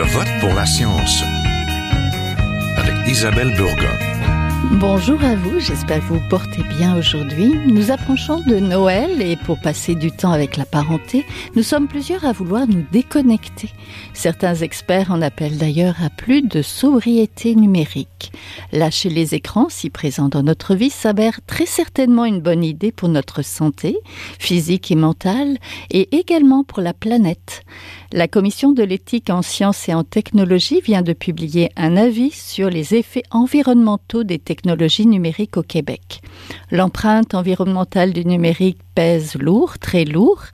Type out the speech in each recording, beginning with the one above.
vote pour la science avec Isabelle Burgon. Bonjour à vous, j'espère que vous vous portez bien aujourd'hui. Nous approchons de Noël et pour passer du temps avec la parenté, nous sommes plusieurs à vouloir nous déconnecter. Certains experts en appellent d'ailleurs à plus de sobriété numérique. Lâcher les écrans, si présents dans notre vie, s'avère très certainement une bonne idée pour notre santé, physique et mentale, et également pour la planète. La Commission de l'éthique en sciences et en technologie vient de publier un avis sur les effets environnementaux des technologies numériques au Québec. L'empreinte environnementale du numérique pèse lourd, très lourd.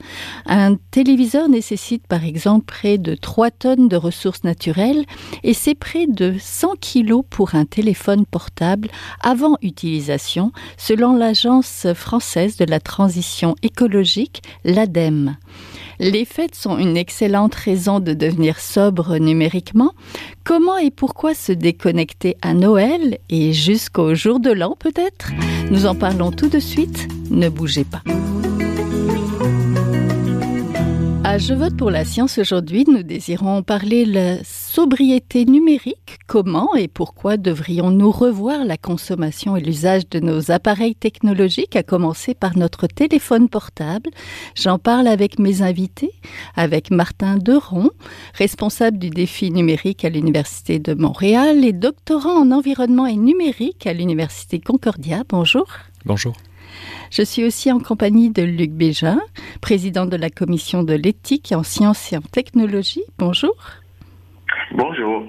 Un téléviseur nécessite par exemple près de 3 tonnes de ressources naturelles et c'est près de 100 kilos pour un téléphone portable avant utilisation, selon l'Agence française de la transition écologique, l'ADEME. Les fêtes sont une excellente raison de devenir sobre numériquement. Comment et pourquoi se déconnecter à Noël et jusqu'au jour de l'an peut-être? Nous en parlons tout de suite. Ne bougez pas. À Je vote pour la science aujourd'hui, nous désirons parler de la sobriété numérique. Comment et pourquoi devrions-nous revoir la consommation et l'usage de nos appareils technologiques, à commencer par notre téléphone portable? J'en parle avec mes invités, avec Martin Deron, responsable du défi numérique à l'Université de Montréal et doctorant en environnement et numérique à l'Université Concordia. Bonjour. Bonjour. Je suis aussi en compagnie de Luc Bégin, président de la Commission de l'éthique en sciences et en technologie. Bonjour. Bonjour.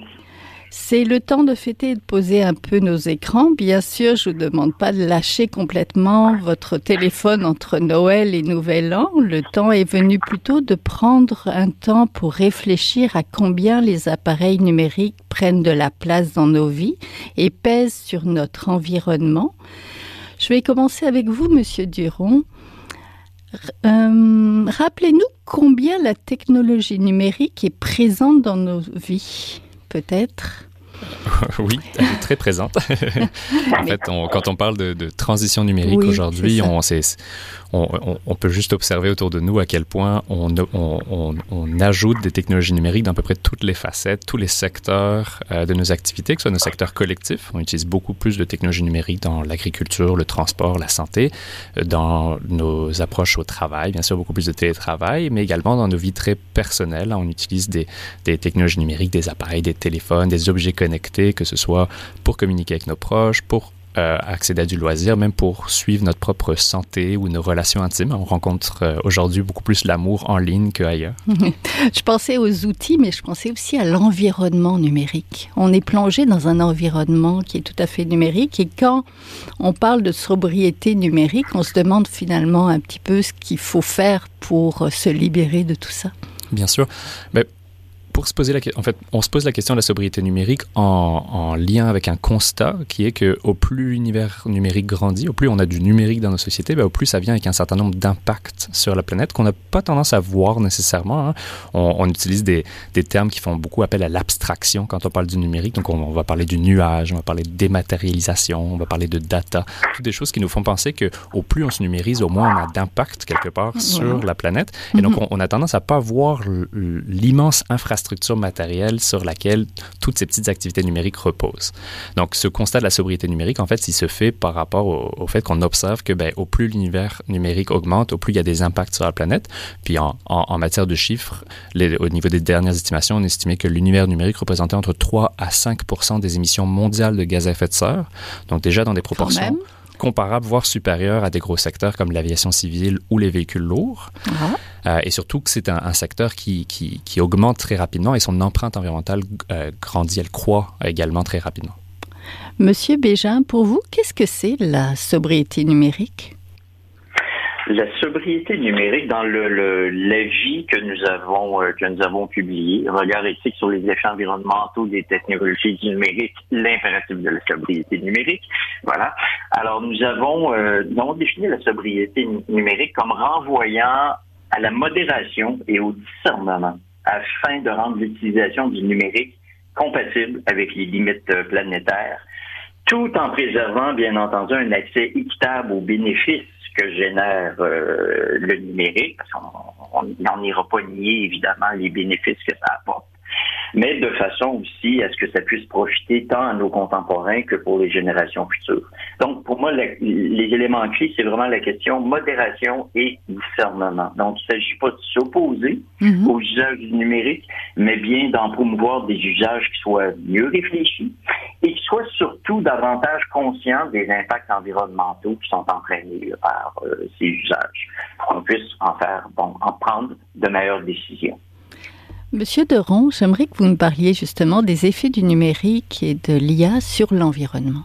C'est le temps de fêter et de poser un peu nos écrans. Bien sûr, je ne vous demande pas de lâcher complètement votre téléphone entre Noël et Nouvel An. Le temps est venu plutôt de prendre un temps pour réfléchir à combien les appareils numériques prennent de la place dans nos vies et pèsent sur notre environnement. Je vais commencer avec vous, Monsieur Duron. Rappelez-nous combien la technologie numérique est présente dans nos vies, peut-être? Oui, elle est très présente. En fait, quand on parle de transition numérique aujourd'hui, on peut juste observer autour de nous à quel point on ajoute des technologies numériques dans à peu près toutes les facettes, tous les secteurs de nos activités, que ce soit nos secteurs collectifs. On utilise beaucoup plus de technologies numériques dans l'agriculture, le transport, la santé, dans nos approches au travail, bien sûr beaucoup plus de télétravail, mais également dans nos vies très personnelles. On utilise des technologies numériques, des appareils, des téléphones, des objets connectés, que ce soit pour communiquer avec nos proches, pour accéder à du loisir, même pour suivre notre propre santé ou nos relations intimes. On rencontre aujourd'hui beaucoup plus l'amour en ligne qu'ailleurs. Je pensais aux outils, mais je pensais aussi à l'environnement numérique. On est plongé dans un environnement qui est tout à fait numérique et quand on parle de sobriété numérique, on se demande finalement un petit peu ce qu'il faut faire pour se libérer de tout ça. Bien sûr. Mais pour se poser on se pose la question de la sobriété numérique en lien avec un constat qui est que au plus l'univers numérique grandit, au plus on a du numérique dans nos sociétés, au plus ça vient avec un certain nombre d'impacts sur la planète qu'on n'a pas tendance à voir nécessairement. On utilise des termes qui font beaucoup appel à l'abstraction quand on parle du numérique. Donc on va parler du nuage, on va parler de dématérialisation, on va parler de data, toutes des choses qui nous font penser que au plus on se numérise, au moins on a d'impact quelque part sur la planète. Et donc on a tendance à pas voir l'immense infrastructure matérielle sur laquelle toutes ces petites activités numériques reposent. Donc, ce constat de la sobriété numérique, en fait, il se fait par rapport au fait qu'on observe que, au plus l'univers numérique augmente, au plus il y a des impacts sur la planète. Puis, en matière de chiffres, au niveau des dernières estimations, on estimait que l'univers numérique représentait entre 3 à 5% des émissions mondiales de gaz à effet de serre. Donc, déjà dans des proportions comparables, voire supérieures à des gros secteurs comme l'aviation civile ou les véhicules lourds. Et surtout que c'est un secteur qui augmente très rapidement et son empreinte environnementale grandit, elle croît également très rapidement. Monsieur Bégin, pour vous, qu'est-ce que c'est la sobriété numérique? La sobriété numérique dans l'avis que nous avons publié, regard éthique sur les effets environnementaux des technologies numériques, l'impératif de la sobriété numérique. Voilà. Alors nous avons défini la sobriété numérique comme renvoyant à la modération et au discernement afin de rendre l'utilisation du numérique compatible avec les limites planétaires, tout en préservant, bien entendu, un accès équitable aux bénéfices que génère le numérique, parce qu'on n'en ira pas nier, évidemment, les bénéfices que ça apporte. mais de façon aussi à ce que ça puisse profiter tant à nos contemporains que pour les générations futures. Donc, pour moi, les éléments clés, c'est vraiment la question modération et discernement. Donc, il ne s'agit pas de s'opposer aux usages du numérique, mais bien d'en promouvoir des usages qui soient mieux réfléchis et qui soient surtout davantage conscients des impacts environnementaux qui sont entraînés par ces usages, pour qu'on puisse en prendre de meilleures décisions. Monsieur Deron, j'aimerais que vous nous parliez justement des effets du numérique et de l'IA sur l'environnement.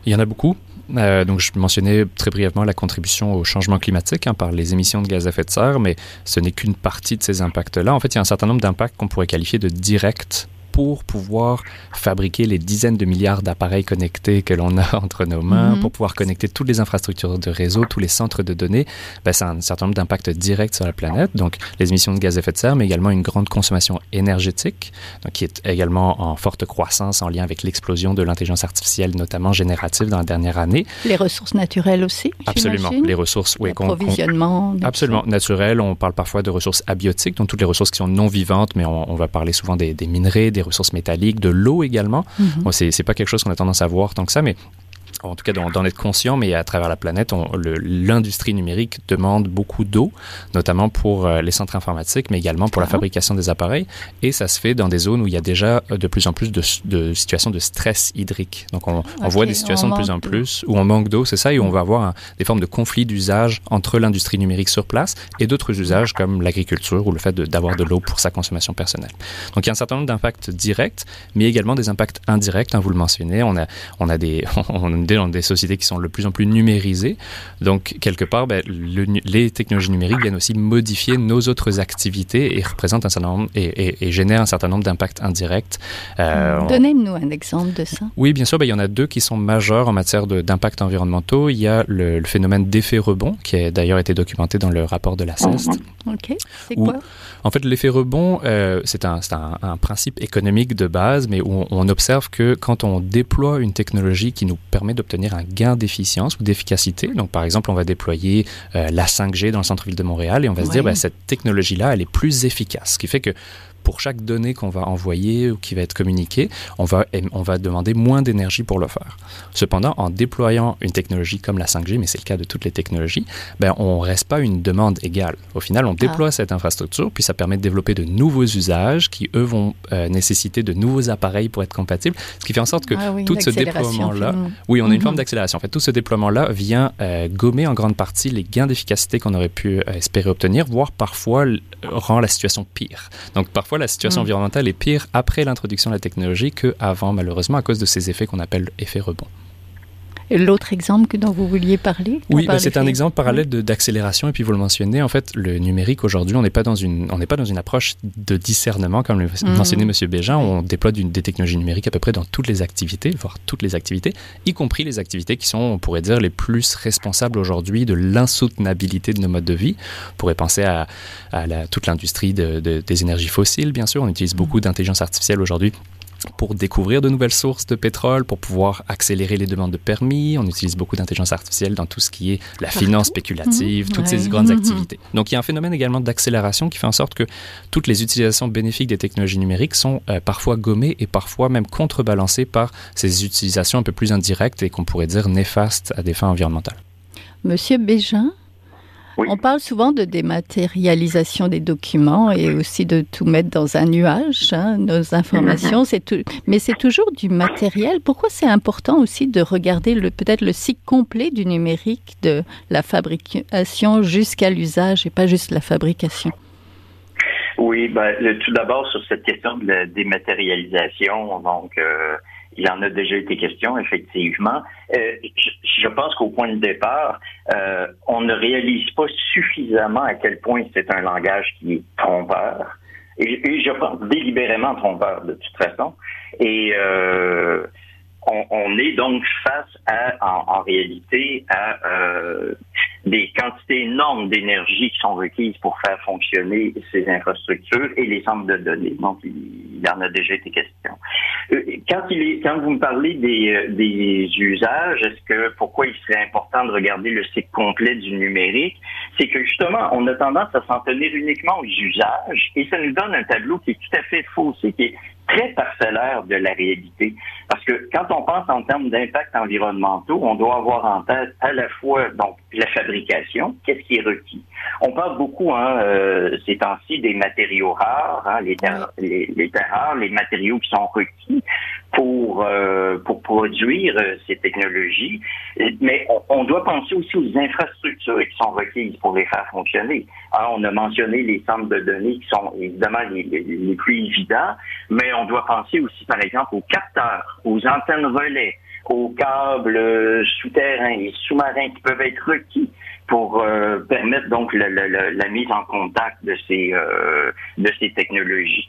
Il y en a beaucoup. Donc, je mentionnais très brièvement la contribution au changement climatique par les émissions de gaz à effet de serre, mais ce n'est qu'une partie de ces impacts-là. En fait, il y a un certain nombre d'impacts qu'on pourrait qualifier de directs pour pouvoir fabriquer les dizaines de milliards d'appareils connectés que l'on a entre nos mains, pour pouvoir connecter toutes les infrastructures de réseau, tous les centres de données. Ça a un certain nombre d'impacts directs sur la planète. Donc, les émissions de gaz à effet de serre, mais également une grande consommation énergétique, donc, qui est également en forte croissance en lien avec l'explosion de l'intelligence artificielle, notamment générative dans la dernière année. Les ressources naturelles aussi, absolument. J'imagine. Les ressources, oui. L'approvisionnement. Absolument. Naturelles. On parle parfois de ressources abiotiques, donc toutes les ressources qui sont non vivantes, mais on va parler souvent des minerais, des ressources métalliques, de l'eau également. Bon, c'est pas quelque chose qu'on a tendance à voir tant que ça, mais en tout cas d'en être conscient, mais à travers la planète, l'industrie numérique demande beaucoup d'eau, notamment pour les centres informatiques, mais également pour la fabrication des appareils. Et ça se fait dans des zones où il y a déjà de plus en plus de situations de stress hydrique. Donc, on voit des situations de plus en plus où on manque d'eau, c'est ça, et où on va avoir des formes de conflits d'usage entre l'industrie numérique sur place et d'autres usages comme l'agriculture ou le fait d'avoir de l'eau pour sa consommation personnelle. Donc, il y a un certain nombre d'impacts directs, mais également des impacts indirects, vous le mentionnez. On a dans des sociétés qui sont de plus en plus numérisées. Donc, quelque part, les technologies numériques viennent aussi modifier nos autres activités et représentent un certain nombre et génèrent un certain nombre d'impacts indirects. Donnez-nous un exemple de ça. Oui, bien sûr. Il y en a deux qui sont majeurs en matière d'impacts environnementaux. Il y a le phénomène d'effet rebond, qui a d'ailleurs été documenté dans le rapport de la CEST. OK. C'est quoi? En fait, l'effet rebond, c'est un principe économique de base, mais où on observe que quand on déploie une technologie qui nous permet d'obtenir un gain d'efficience ou d'efficacité, donc par exemple, on va déployer la 5G dans le centre-ville de Montréal et on va se dire, cette technologie-là, elle est plus efficace, ce qui fait que pour chaque donnée qu'on va envoyer ou qui va être communiquée, on va demander moins d'énergie pour le faire. Cependant, en déployant une technologie comme la 5G, mais c'est le cas de toutes les technologies, on ne reste pas une demande égale. Au final, on déploie cette infrastructure, puis ça permet de développer de nouveaux usages qui, eux, vont nécessiter de nouveaux appareils pour être compatibles, ce qui fait en sorte que tout ce déploiement-là... Oui, on a une forme d'accélération. En fait, tout ce déploiement-là vient gommer en grande partie les gains d'efficacité qu'on aurait pu espérer obtenir, voire parfois rend la situation pire. Donc, parfois, la situation environnementale est pire après l'introduction de la technologie qu'avant, malheureusement, à cause de ces effets qu'on appelle effets rebond. Et l'autre exemple dont vous vouliez parler? Oui, c'est un exemple parallèle d'accélération, et puis vous le mentionnez, en fait, le numérique aujourd'hui, on n'est pas dans une approche de discernement, comme le mentionnait M. Bégin. On déploie des technologies numériques à peu près dans toutes les activités, voire toutes les activités, y compris les activités qui sont, on pourrait dire, les plus responsables aujourd'hui de l'insoutenabilité de nos modes de vie. On pourrait penser à toute l'industrie des énergies fossiles, bien sûr. On utilise beaucoup d'intelligence artificielle aujourd'hui pour découvrir de nouvelles sources de pétrole, pour pouvoir accélérer les demandes de permis. On utilise beaucoup d'intelligence artificielle dans tout ce qui est la finance spéculative, toutes ces grandes activités. Donc, il y a un phénomène également d'accélération qui fait en sorte que toutes les utilisations bénéfiques des technologies numériques sont parfois gommées et parfois même contrebalancées par ces utilisations un peu plus indirectes et qu'on pourrait dire néfastes à des fins environnementales. Monsieur Bégin? Oui. On parle souvent de dématérialisation des documents et aussi de tout mettre dans un nuage, nos informations, mais c'est toujours du matériel. Pourquoi c'est important aussi de regarder peut-être le cycle complet du numérique, de la fabrication jusqu'à l'usage et pas juste la fabrication? Oui, tout d'abord sur cette question de la dématérialisation, donc il en a déjà été question, effectivement. Je pense qu'au point de départ, on ne réalise pas suffisamment à quel point c'est un langage qui est trompeur. Et je pense délibérément trompeur, de toute façon. Et on est donc face en réalité à des quantités énormes d'énergie qui sont requises pour faire fonctionner ces infrastructures et les centres de données. Donc, il y en a déjà été question. Quand vous me parlez des usages, pourquoi il serait important de regarder le cycle complet du numérique? C'est que justement, on a tendance à s'en tenir uniquement aux usages et ça nous donne un tableau qui est tout à fait faussé, qui est très parcellaire de la réalité. Parce que quand on pense en termes d'impact environnementaux, on doit avoir en tête à la fois donc la fabrication, qu'est-ce qui est requis. On parle beaucoup ces temps-ci des matériaux rares, les terres rares, les matériaux qui sont requis pour produire ces technologies. Mais on doit penser aussi aux infrastructures qui sont requises pour les faire fonctionner. On a mentionné les centres de données qui sont évidemment les plus évidents, mais on doit penser aussi, par exemple, aux capteurs, aux antennes relais, aux câbles souterrains et sous-marins qui peuvent être requis pour permettre donc la mise en contact de ces technologies.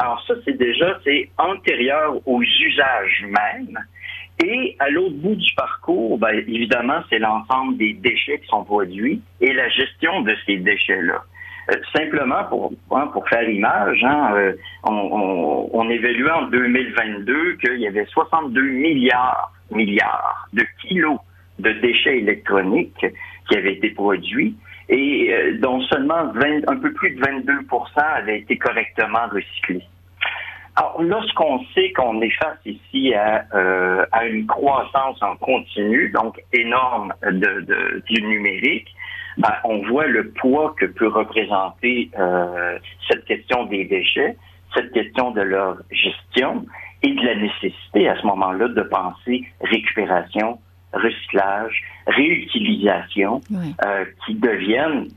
Alors ça, c'est antérieur aux usages mêmes. Et à l'autre bout du parcours, évidemment, c'est l'ensemble des déchets qui sont produits et la gestion de ces déchets-là. Simplement pour faire image, on évaluait en 2022 qu'il y avait 62 milliards de kilos de déchets électroniques qui avaient été produits et dont seulement un peu plus de 22% avaient été correctement recyclés. Alors, lorsqu'on sait qu'on est face ici à une croissance en continu, donc énorme du numérique, on voit le poids que peut représenter cette question des déchets, cette question de leur gestion et de la nécessité à ce moment-là de penser récupération, recyclage, réutilisation, qui deviennent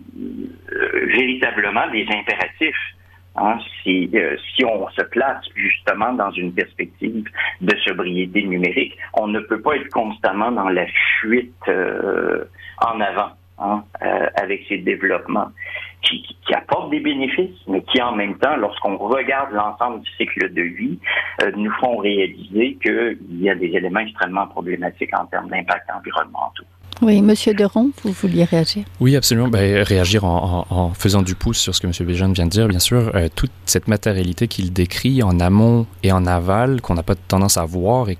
véritablement des impératifs. Si on se place justement dans une perspective de sobriété numérique, on ne peut pas être constamment dans la fuite en avant avec ces développements qui apportent des bénéfices, mais qui en même temps, lorsqu'on regarde l'ensemble du cycle de vie, nous font réaliser qu'il y a des éléments extrêmement problématiques en termes d'impact environnementaux. Oui, Monsieur Deron, vous vouliez réagir? Oui, absolument. Réagir en faisant du pouce sur ce que M. Béjeune vient de dire, bien sûr. Toute cette matérialité qu'il décrit en amont et en aval, qu'on n'a pas tendance à voir et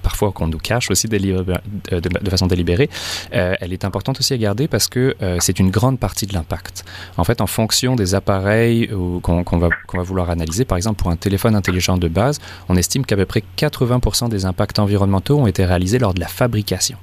parfois qu'on nous cache aussi de façon délibérée, elle est importante aussi à garder parce que c'est une grande partie de l'impact. En fait, en fonction des appareils qu'on va vouloir analyser, par exemple pour un téléphone intelligent de base, on estime qu'à peu près 80% des impacts environnementaux ont été réalisés lors de la fabrication.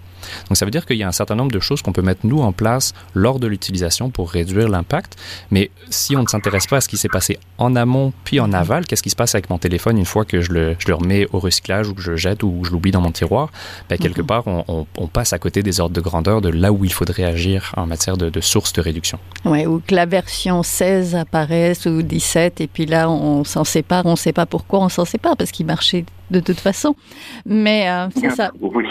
Donc ça veut dire qu'il y a un certain nombre de choses qu'on peut mettre nous en place lors de l'utilisation pour réduire l'impact, mais si on ne s'intéresse pas à ce qui s'est passé en amont puis en aval, qu'est-ce qui se passe avec mon téléphone une fois que je le remets au recyclage ou que je le jette ou que je l'oublie dans mon tiroir, quelque part on passe à côté des ordres de grandeur de là où il faudrait agir en matière de sources de réduction. Oui, ou que la version 16 apparaisse ou 17 et puis là on s'en sépare, on ne sait pas pourquoi on s'en sépare parce qu'il marchait de toute façon, mais c'est ça. Oui.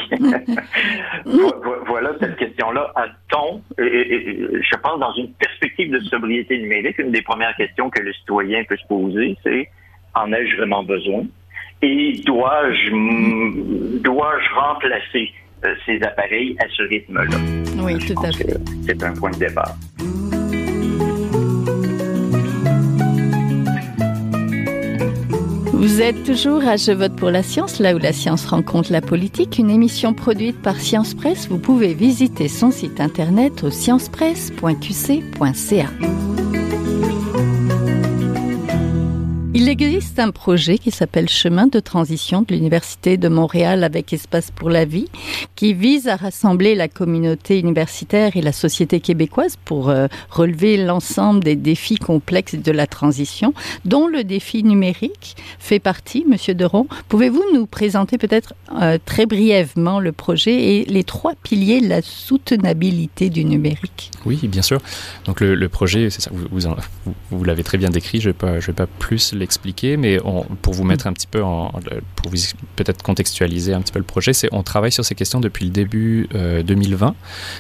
Voilà, cette question-là a-t-on, je pense, dans une perspective de sobriété numérique, une des premières questions que le citoyen peut se poser, c'est en ai-je vraiment besoin? Et dois-je remplacer ces appareils à ce rythme-là? Oui, tout à fait. C'est un point de départ. Vous êtes toujours à Je vote pour la science, là où la science rencontre la politique, une émission produite par Science Presse. Vous pouvez visiter son site internet au sciencepresse.qc.ca. Il existe un projet qui s'appelle Chemin de transition de l'Université de Montréal avec Espace pour la vie, qui vise à rassembler la communauté universitaire et la société québécoise pour relever l'ensemble des défis complexes de la transition, dont le défi numérique fait partie. Monsieur Deron, pouvez-vous nous présenter peut-être très brièvement le projet et les 3 piliers de la soutenabilité du numérique? Oui, bien sûr. Donc le projet, c'est ça, vous l'avez très bien décrit, je vais pas plus l'expliquer, mais pour vous mettre un petit peu pour vous peut-être contextualiser un petit peu le projet, on travaille sur ces questions depuis le début 2020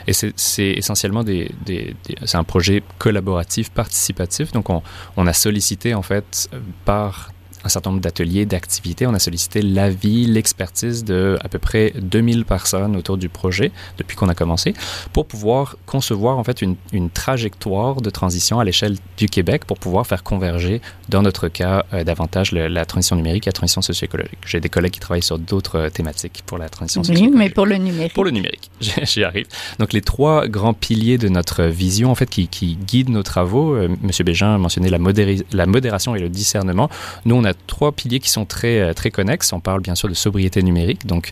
et c'est essentiellement c'est un projet collaboratif, participatif. Donc on a sollicité en fait par un certain nombre d'ateliers, d'activités. On a sollicité l'avis, l'expertise de à peu près 2000 personnes autour du projet depuis qu'on a commencé pour pouvoir concevoir en fait une trajectoire de transition à l'échelle du Québec pour pouvoir faire converger, dans notre cas, davantage la transition numérique et la transition socio-écologique. J'ai des collègues qui travaillent sur d'autres thématiques pour la transition socio-écologique. Oui, mais pour le numérique. Pour le numérique, j'y arrive. Donc, les trois grands piliers de notre vision, en fait, qui guident nos travaux, M. Bégin a mentionné la modération et le discernement. Nous, on a trois piliers qui sont très connexes. On parle bien sûr de sobriété numérique, donc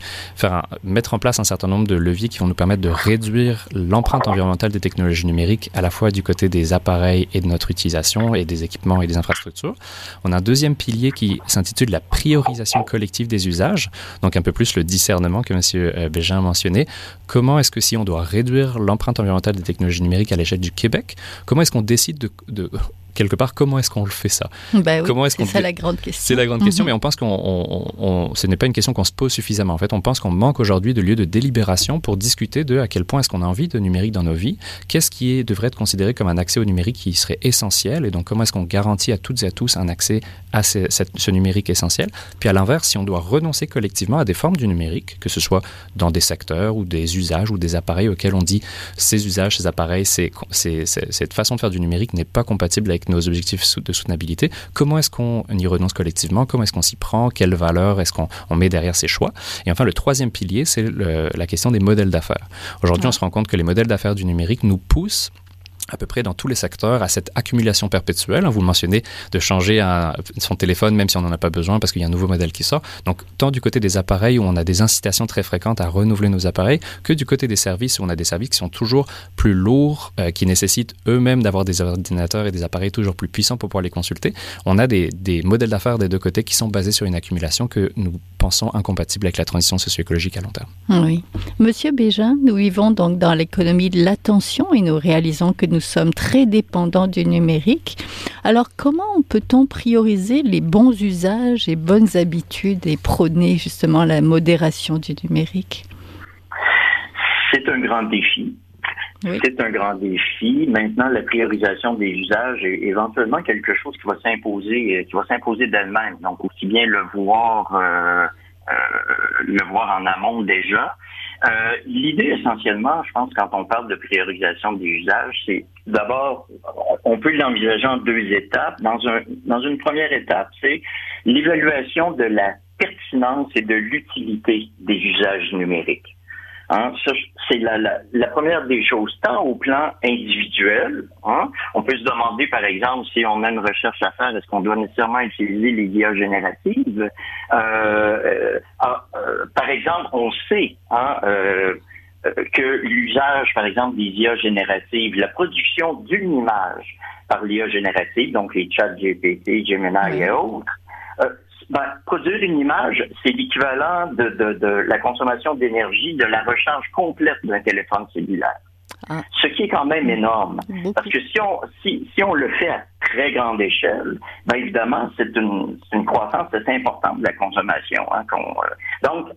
mettre en place un certain nombre de leviers qui vont nous permettre de réduire l'empreinte environnementale des technologies numériques, à la fois du côté des appareils et de notre utilisation et des équipements et des infrastructures. On a un deuxième pilier qui s'intitule la priorisation collective des usages, donc un peu plus le discernement que M. Bégin a mentionné. Comment est-ce que si on doit réduire l'empreinte environnementale des technologies numériques à l'échelle du Québec, comment est-ce qu'on décide de quelque part, comment est-ce qu'on le fait ça? Ben oui, c'est ça la grande question. C'est la grande question, mais on pense ce n'est pas une question qu'on se pose suffisamment. En fait, on pense qu'on manque aujourd'hui de lieux de délibération pour discuter de à quel point est-ce qu'on a envie de numérique dans nos vies, qu'est-ce qui devrait être considéré comme un accès au numérique qui serait essentiel, et donc comment est-ce qu'on garantit à toutes et à tous un accès à ce numérique essentiel. Puis à l'inverse, si on doit renoncer collectivement à des formes du numérique, que ce soit dans des secteurs ou des usages ou des appareils auxquels on dit ces usages, ces appareils, cette façon de faire du numérique n'est pas compatible avec nos objectifs de soutenabilité. Comment est-ce qu'on y renonce collectivement? Comment est-ce qu'on s'y prend? Quelle valeur est-ce qu'on met derrière ces choix? Et enfin, le troisième pilier, c'est la question des modèles d'affaires. Aujourd'hui, on se rend compte que les modèles d'affaires du numérique nous poussent à peu près dans tous les secteurs à cette accumulation perpétuelle. Vous le mentionnez, de changer son téléphone même si on n'en a pas besoin parce qu'il y a un nouveau modèle qui sort. Donc, tant du côté des appareils où on a des incitations très fréquentes à renouveler nos appareils que du côté des services où on a des services qui sont toujours plus lourds, qui nécessitent eux-mêmes d'avoir des ordinateurs et des appareils toujours plus puissants pour pouvoir les consulter. On a des modèles d'affaires des deux côtés qui sont basés sur une accumulation que nous pensons incompatible avec la transition socio-écologique à long terme. Oui. Monsieur Bégin, nous vivons donc dans l'économie de l'attention et nous réalisons que nous sommes très dépendants du numérique. Alors, comment peut-on prioriser les bons usages et bonnes habitudes et prôner justement la modération du numérique? C'est un grand défi. Oui. C'est un grand défi. Maintenant, la priorisation des usages est éventuellement quelque chose qui va s'imposer d'elle-même. Donc, aussi bien le voir en amont déjà. L'idée essentiellement, je pense, quand on parle de priorisation des usages, c'est d'abord, on peut l'envisager en deux étapes. Dans une première étape, c'est l'évaluation de la pertinence et de l'utilité des usages numériques. Hein, ça, c'est la première des choses, tant au plan individuel. Hein, on peut se demander, par exemple, si on a une recherche à faire, est-ce qu'on doit nécessairement utiliser les IA génératives? Par exemple, on sait que l'usage, par exemple, des IA génératives, la production d'une image par l'IA générative, donc les chats GPT, Gemini et autres, produire une image, c'est l'équivalent de la consommation d'énergie de la recharge complète d'un téléphone cellulaire. Ce qui est quand même énorme. Parce que si on le fait à très grande échelle, évidemment, c'est une croissance assez importante de la consommation. Hein, donc,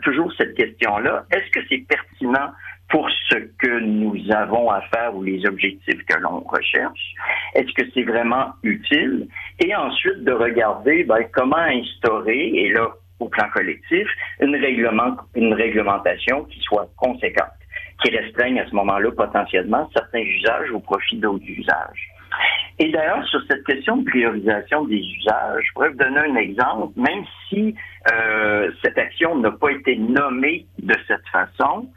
toujours cette question-là, est-ce que c'est pertinent pour ce que nous avons à faire ou les objectifs que l'on recherche? Est-ce que c'est vraiment utile? Et ensuite, de regarder comment instaurer, et là, au plan collectif, une réglementation qui soit conséquente, qui restreigne à ce moment-là potentiellement certains usages au profit d'autres usages. Et d'ailleurs, sur cette question de priorisation des usages, je pourrais vous donner un exemple, même si cette action n'a pas été nommée de cette façon,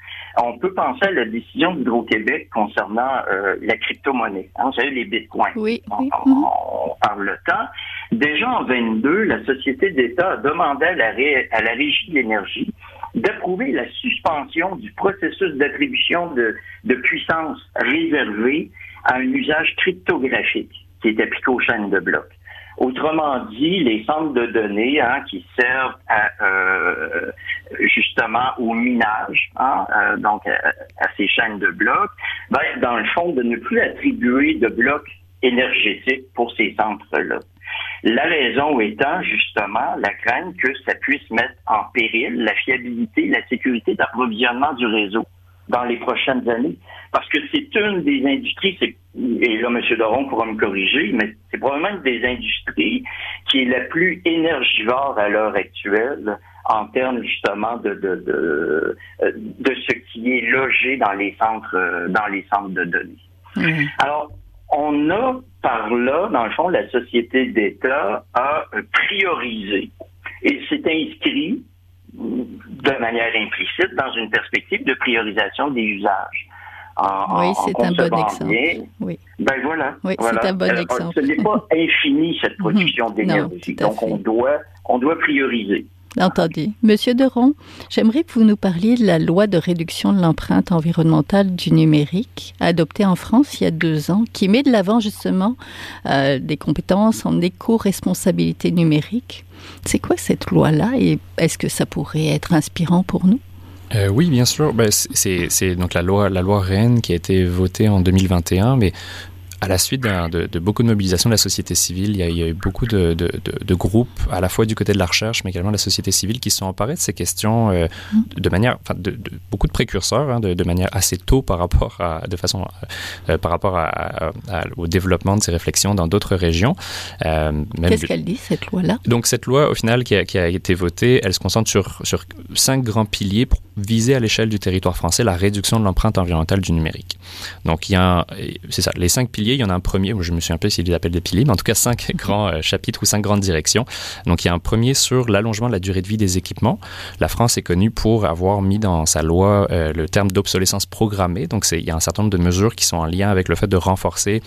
on peut penser à la décision d'Hydro-Québec concernant la crypto-monnaie. Hein, vous savez, les bitcoins. Oui. On parle le temps. Déjà en 22, la Société d'État a demandé à la Régie de l'énergie d'approuver la suspension du processus d'attribution de puissance réservée à un usage cryptographique qui est appliqué aux chaînes de blocs. Autrement dit, les centres de données qui servent justement au minage, donc à ces chaînes de blocs, dans le fond, de ne plus attribuer de blocs énergétiques pour ces centres-là. La raison étant justement la crainte que ça puisse mettre en péril la fiabilité, la sécurité d'approvisionnement du réseau dans les prochaines années. Parce que c'est une des industries, et là, M. Doron pourra me corriger, mais c'est probablement une des industries qui est la plus énergivore à l'heure actuelle en termes justement de ce qui est logé dans les centres de données. Alors, on a par là, dans le fond, la société d'État a priorisé et s'est inscrit de manière implicite dans une perspective de priorisation des usages. Oui, c'est un bon exemple. Oui. Ben voilà. Oui, voilà. C'est un bon exemple. Ce n'est pas infini, cette production d'énergie. Non, donc, on doit prioriser. Entendu. Monsieur Deron, j'aimerais que vous nous parliez de la loi de réduction de l'empreinte environnementale du numérique, adoptée en France il y a 2 ans, qui met de l'avant justement des compétences en éco-responsabilité numérique. C'est quoi cette loi-là et est-ce que ça pourrait être inspirant pour nous? Oui, bien sûr. Ben, c'est donc la loi REEN qui a été votée en 2021, mais à la suite de beaucoup de mobilisation de la société civile, il y a eu beaucoup de groupes, à la fois du côté de la recherche, mais également de la société civile, qui se sont emparés de ces questions de manière, beaucoup de précurseurs, de manière assez tôt par rapport au développement de ces réflexions dans d'autres régions. Qu'est-ce qu'elle dit, cette loi-là? Donc, cette loi, au final, qui a été votée, elle se concentre sur 5 grands piliers pour viser à l'échelle du territoire français la réduction de l'empreinte environnementale du numérique. Donc, c'est ça, les 5 piliers. Il y en a un premier, je me souviens un peu s'il les appelle des piliers, mais en tout cas 5 grands chapitres ou 5 grandes directions. Donc il y a un premier sur l'allongement de la durée de vie des équipements. La France est connue pour avoir mis dans sa loi le terme d'obsolescence programmée. Donc il y a un certain nombre de mesures qui sont en lien avec le fait de renforcer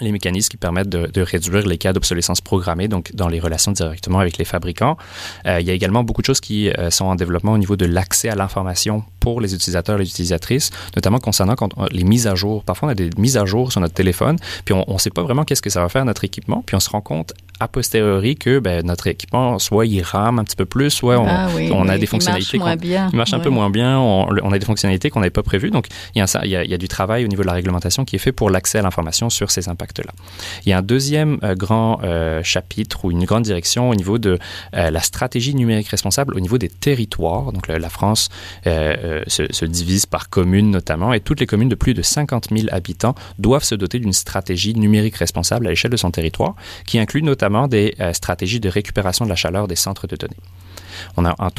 les mécanismes qui permettent de réduire les cas d'obsolescence programmée, donc dans les relations directement avec les fabricants. Il y a également beaucoup de choses qui sont en développement au niveau de l'accès à l'information pour les utilisateurs et les utilisatrices, notamment concernant les mises à jour. Parfois, on a des mises à jour sur notre téléphone, puis on ne sait pas vraiment qu'est-ce que ça va faire à notre équipement, puis on se rend compte a posteriori que notre équipement, soit il rame un petit peu plus, soit on a des fonctionnalités qui marchent un peu moins bien, on a des fonctionnalités qu'on n'avait pas prévues. Donc, il y a du travail au niveau de la réglementation qui est fait pour l'accès à l'information sur ces impacts-là. Il y a un deuxième grand chapitre ou une grande direction au niveau de la stratégie numérique responsable au niveau des territoires. Donc, la France se divise par communes notamment, et toutes les communes de plus de 50 000 habitants doivent se doter d'une stratégie numérique responsable à l'échelle de son territoire, qui inclut notamment des stratégies de récupération de la chaleur des centres de données. On a une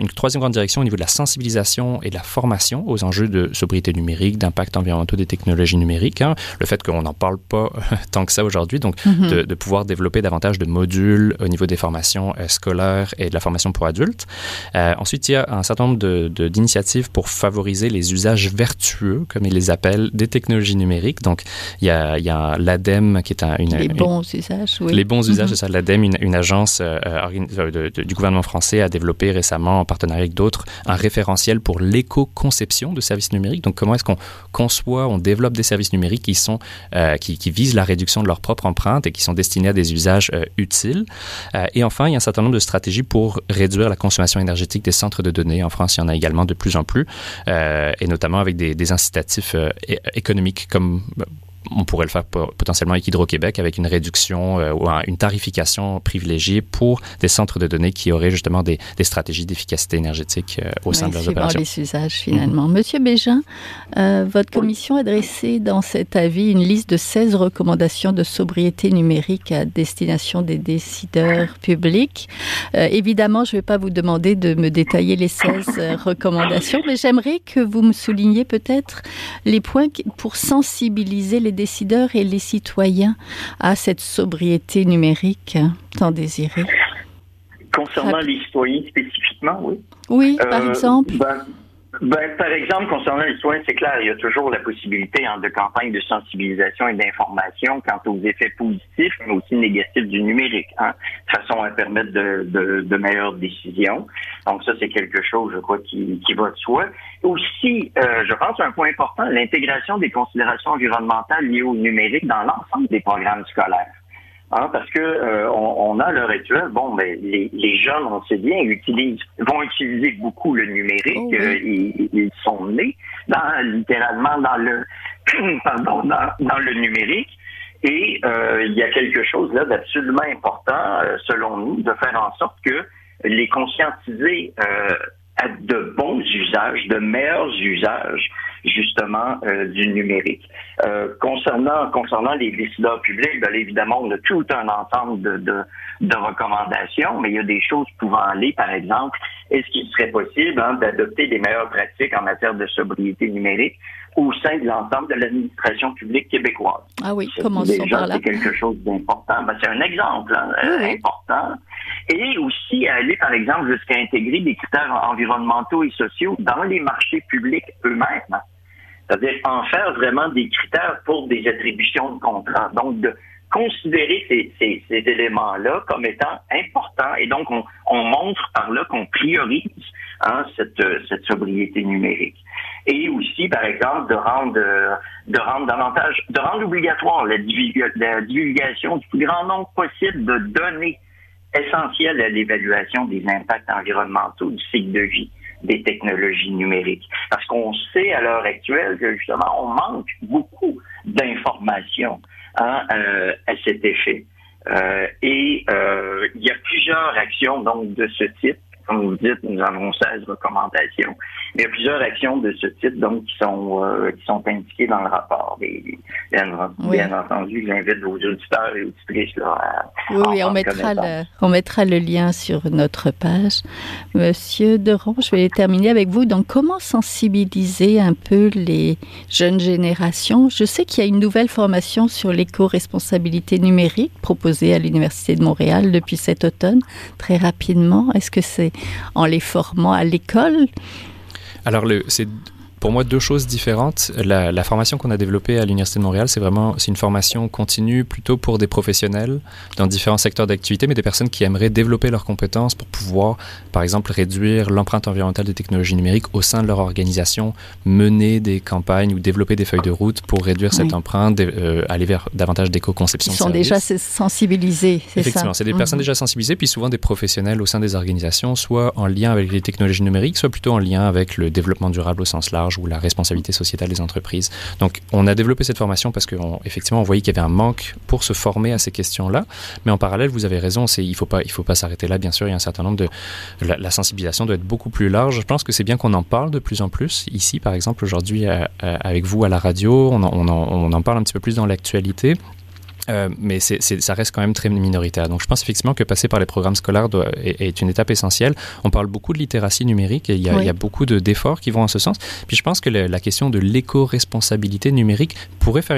troisième grande direction au niveau de la sensibilisation et de la formation aux enjeux de sobriété numérique, d'impact environnementaux des technologies numériques. Le fait qu'on n'en parle pas tant que ça aujourd'hui, donc de pouvoir développer davantage de modules au niveau des formations scolaires et de la formation pour adultes. Ensuite, il y a un certain nombre d'initiatives pour favoriser les usages vertueux, comme ils les appellent, des technologies numériques. Donc, il y a l'ADEME qui est les bons usages, oui. Les bons usages, c'est ça. L'ADEME, une agence du gouvernement français, a développé récemment, en partenariat avec d'autres, un référentiel pour l'éco-conception de services numériques. Donc, comment est-ce qu'on conçoit, on développe des services numériques qui visent la réduction de leur propre empreinte et qui sont destinés à des usages utiles. Et enfin, il y a un certain nombre de stratégies pour réduire la consommation énergétique des centres de données. En France, il y en a également de plus en plus, et notamment avec des incitatifs économiques comme... On pourrait le faire potentiellement avec Hydro-Québec, avec une réduction ou une tarification privilégiée pour des centres de données qui auraient justement des stratégies d'efficacité énergétique au sein de leurs opérations. Les usages, finalement. Monsieur Bégin, votre commission a dressé dans cet avis une liste de 16 recommandations de sobriété numérique à destination des décideurs publics. Évidemment, je ne vais pas vous demander de me détailler les 16 recommandations, mais j'aimerais que vous me souligniez peut-être les points pour sensibiliser les décideurs et les citoyens à cette sobriété numérique tant désirée. Concernant les citoyens spécifiquement, oui. Oui, par exemple. Par exemple, concernant les citoyens, c'est clair, il y a toujours la possibilité de campagnes de sensibilisation et d'information quant aux effets positifs, mais aussi négatifs du numérique, de façon à permettre de meilleures décisions. Donc ça, c'est quelque chose, je crois, qui va de soi. Aussi, je pense, un point important, l'intégration des considérations environnementales liées au numérique dans l'ensemble des programmes scolaires. Parce que on a à l'heure actuelle, les jeunes, on sait bien, vont utiliser beaucoup le numérique. Oh oui. Ils sont nés littéralement dans le numérique. Et il y a quelque chose là d'absolument important, selon nous, de faire en sorte que les conscientiser à de bons usages, de meilleurs usages, justement, du numérique. Concernant les décideurs publics, bien évidemment, on a tout un ensemble de recommandations, mais il y a des choses pouvant aller, par exemple, est-ce qu'il serait possible d'adopter des meilleures pratiques en matière de sobriété numérique au sein de l'ensemble de l'administration publique québécoise? Ah oui, commençons par là. C'est quelque chose d'important. C'est un exemple important. Et aussi aller, par exemple, jusqu'à intégrer des critères environnementaux et sociaux dans les marchés publics eux-mêmes. C'est-à-dire en faire vraiment des critères pour des attributions de contrats. Donc, de considérer ces éléments-là comme étant importants. Et donc, on montre par là qu'on priorise cette sobriété numérique. Et aussi, par exemple, de rendre obligatoire la divulgation du plus grand nombre possible de données essentielles à l'évaluation des impacts environnementaux du cycle de vie des technologies numériques. Parce qu'on sait à l'heure actuelle que, justement, on manque beaucoup d'informations à cet effet. Et il y a plusieurs actions donc de ce type. Comme vous dites, nous avons 16 recommandations. Il y a plusieurs actions de ce type donc qui sont indiquées dans le rapport. Bien entendu, j'invite vos auditeurs et auditrices là, on mettra le lien sur notre page. Monsieur Deron, je vais terminer avec vous. Donc, comment sensibiliser un peu les jeunes générations? Je sais qu'il y a une nouvelle formation sur l'éco-responsabilité numérique proposée à l'Université de Montréal depuis cet automne. Très rapidement, est-ce que c'est en les formant à l'école? Alors, c'est pour moi deux choses différentes. La formation qu'on a développée à l'Université de Montréal, c'est une formation continue plutôt pour des professionnels dans différents secteurs d'activité, mais des personnes qui aimeraient développer leurs compétences pour pouvoir, par exemple, réduire l'empreinte environnementale des technologies numériques au sein de leur organisation, mener des campagnes ou développer des feuilles de route pour réduire cette empreinte, aller vers davantage d'éco-conception. Ils sont déjà sensibilisés, c'est ça? Effectivement, c'est des personnes déjà sensibilisées, puis souvent des professionnels au sein des organisations, soit en lien avec les technologies numériques, soit plutôt en lien avec le développement durable au sens large ou la responsabilité sociétale des entreprises. Donc, on a développé cette formation parce qu'effectivement, on voyait qu'il y avait un manque pour se former à ces questions-là. Mais en parallèle, vous avez raison, il faut pas s'arrêter là. Bien sûr, il y a un certain nombre la sensibilisation doit être beaucoup plus large. Je pense que c'est bien qu'on en parle de plus en plus. Ici, par exemple, aujourd'hui, avec vous à la radio, on en parle un petit peu plus dans l'actualité. Mais ça reste quand même très minoritaire. Donc, je pense effectivement que passer par les programmes scolaires est une étape essentielle. On parle beaucoup de littératie numérique et il y a beaucoup d'efforts qui vont en ce sens. Puis, je pense que la question de l'éco-responsabilité numérique pourrait faire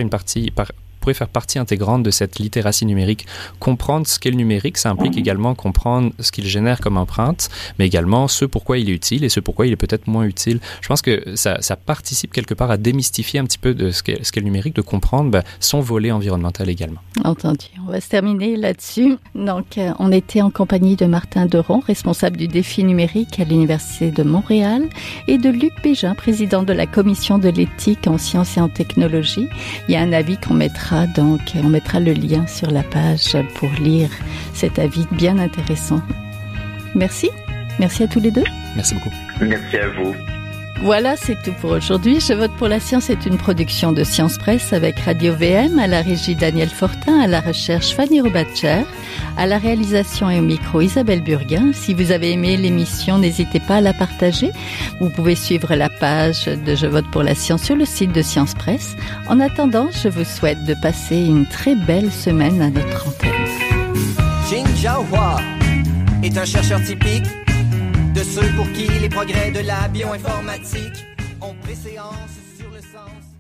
partie intégrante de cette littératie numérique. Comprendre ce qu'est le numérique, ça implique également comprendre ce qu'il génère comme empreinte, mais également ce pourquoi il est utile et ce pourquoi il est peut-être moins utile. Je pense que ça participe quelque part à démystifier un petit peu de ce qu'est le numérique, de comprendre son volet environnemental également. Entendu. On va se terminer là-dessus. Donc, on était en compagnie de Martin Deron, responsable du défi numérique à l'Université de Montréal, et de Luc Bégin, président de la Commission de l'éthique en sciences et en technologie. Il y a un avis qu'on mettra on mettra le lien sur la page pour lire cet avis bien intéressant. Merci. Merci à tous les deux. Merci beaucoup. Merci à vous. Voilà, c'est tout pour aujourd'hui. Je vote pour la science est une production de Science Presse avec Radio VM, à la régie Daniel Fortin, à la recherche Fanny Robatcher, à la réalisation et au micro Isabelle Burguin. Si vous avez aimé l'émission, n'hésitez pas à la partager. Vous pouvez suivre la page de Je vote pour la science sur le site de Science Presse. En attendant, je vous souhaite de passer une très belle semaine à notre antenne. Jin Jiahua est un chercheur typique de ceux pour qui les progrès de la bioinformatique ont préséance sur le sens.